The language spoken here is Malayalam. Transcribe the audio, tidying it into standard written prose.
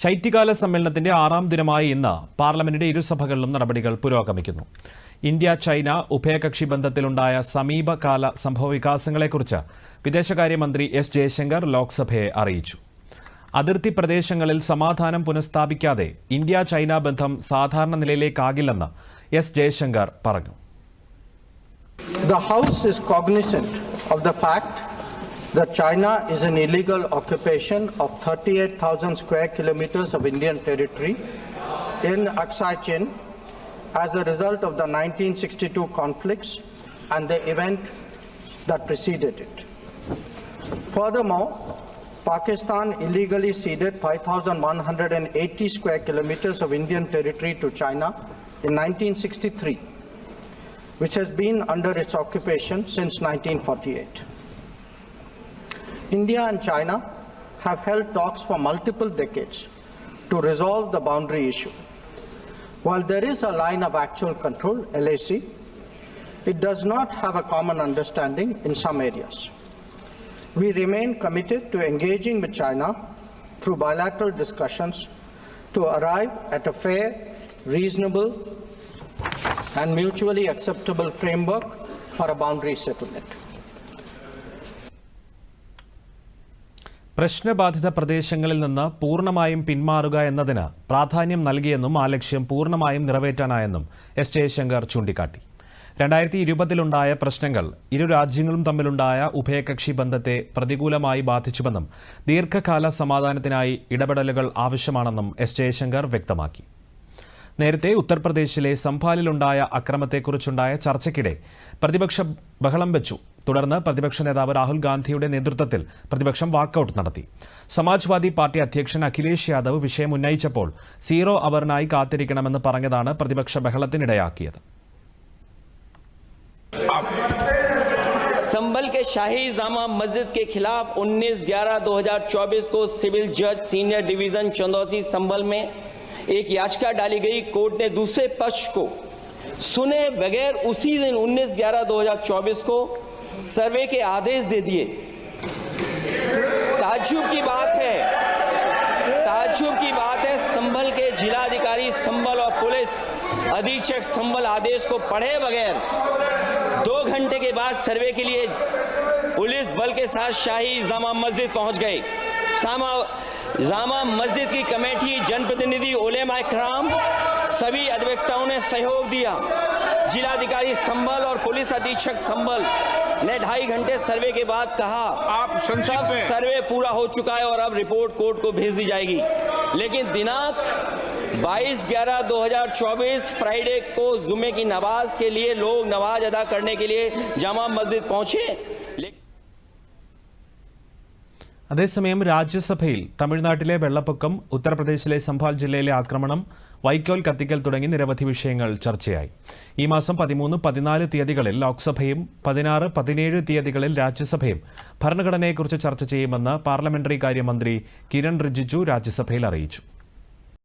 ശൈത്യകാല സമ്മേളനത്തിന്റെ 6ാം ദിനമായ ഇന്ന് പാർലമെന്റിന്റെ ഇരുസഭകളിലും നടപടികൾ പുരോഗമിക്കുന്നു. ഇന്ത്യ ചൈന ഉഭയകക്ഷി ബന്ധത്തിലുണ്ടായ സമീപകാല സംഭവവികാസങ്ങളെക്കുറിച്ച് വിദേശകാര്യമന്ത്രി എസ് ജയശങ്കർ ലോക്സഭയെ അറിയിച്ചു. അതിർത്തി പ്രദേശങ്ങളിൽ സമാധാനം പുനഃസ്ഥാപിക്കാതെ ഇന്ത്യ ചൈന ബന്ധം സാധാരണ നിലയിലേക്കാകില്ലെന്ന് എസ് ജയശങ്കർ പറഞ്ഞു. The House is cognizant of the fact that China is an illegal occupation of 38,000 square kilometers of Indian territory in Aksai Chin as a result of the 1962 conflicts and the event that preceded it. Furthermore, Pakistan illegally ceded 5,180 square kilometers of Indian territory to China in 1963, which has been under its occupation since 1948. India and China have held talks for multiple decades to resolve the boundary issue. While there is a line of actual control, LAC, it does not have a common understanding in some areas. We remain committed to engaging with China through bilateral discussions to arrive at a fair, reasonable, and mutually acceptable framework for a boundary settlement. പ്രശ്നബാധിത പ്രദേശങ്ങളിൽ നിന്ന് പൂർണ്ണമായും പിന്മാറുക എന്നതിന് പ്രാധാന്യം നൽകിയെന്നും ആ ലക്ഷ്യം പൂർണ്ണമായും നിറവേറ്റാനായെന്നും എസ് ജയശങ്കർ ചൂണ്ടിക്കാട്ടി. 2020-ലുണ്ടായ പ്രശ്നങ്ങൾ ഇരു രാജ്യങ്ങളും തമ്മിലുണ്ടായ ഉഭയകക്ഷി ബന്ധത്തെ പ്രതികൂലമായി ബാധിച്ചുവെന്നും ദീർഘകാല സമാധാനത്തിനായി ഇടപെടലുകൾ ആവശ്യമാണെന്നും എസ് ജയശങ്കർ വ്യക്തമാക്കി. നേരത്തെ ഉത്തർപ്രദേശിലെ സംഭാലിലുണ്ടായ അക്രമത്തെക്കുറിച്ചുണ്ടായ ചർച്ചയ്ക്കിടെ പ്രതിപക്ഷം ബഹളം വെച്ചു. തുടർന്ന് പ്രതിപക്ഷ നേതാവ് രാഹുൽ ഗാന്ധിയുടെ നേതൃത്വത്തിൽ പ്രതിപക്ഷം വാക്കൌട്ട് നടത്തി. സമാജ്വാദി പാർട്ടി അധ്യക്ഷൻ അഖിലേഷ് യാദവ് വിഷയം ഉന്നയിച്ചപ്പോൾ 0 അവറിനായി കാത്തിരിക്കണമെന്ന് പറഞ്ഞതാണ് പ്രതിപക്ഷ ബഹളത്തിനിടയാക്കിയത്. संभल के शाही जामा मस्जिद के खिलाफ 19/11/2024 को सिविल जज सीनियर डिवीजन चंदौसी संभल में एक याचिका डाली गई. कोर्ट ने दूसरे पक्ष को सुने बगैर उसी दिन 19/11/2024 को सर्वे के आदेश दे दिए. ताज्जुब की बात है संभल के जिलाधिकारी संभल और पुलिस अधीक्षक संभल आदेश को पढ़े बगैर 2 घंटे के बाद सर्वे के लिए पुलिस बल के साथ शाही जामा मस्जिद पहुंच गए. जामा मस्जिद की कमेटी, जनप्रतिनिधि, उलेमा इकराम, सभी अधिवक्ताओं ने सहयोग दिया. जिलाधिकारी संभल और पुलिस अधीक्षक संभल ने 2.5 घंटे सर्वे के बाद कहा सब सर्वे पूरा हो चुका है और अब रिपोर्ट कोर्ट को भेज दी जाएगी. लेकिन दिनांक 22/11/2024 फ्राइडे को जुमे की नमाज के लिए लोग नमाज अदा करने के लिए जामा मस्जिद पहुंचे. അതേസമയം രാജ്യസഭയിൽ തമിഴ്നാട്ടിലെ വെള്ളപ്പൊക്കം, ഉത്തർപ്രദേശിലെ സംഭാൽ ജില്ലയിലെ ആക്രമണം, വൈക്കോൽ കത്തിക്കൽ തുടങ്ങി നിരവധി വിഷയങ്ങൾ ചർച്ചയായി. ഈ മാസം 13, 14 തീയതികളിൽ ലോക്സഭയും 16, 17 തീയതികളിൽ രാജ്യസഭയും ഭരണഘടനയെക്കുറിച്ച് ചർച്ച ചെയ്യുമെന്ന് പാർലമെന്ററി കാര്യമന്ത്രി കിരൺ റിജിജു രാജ്യസഭയിൽ അറിയിച്ചു.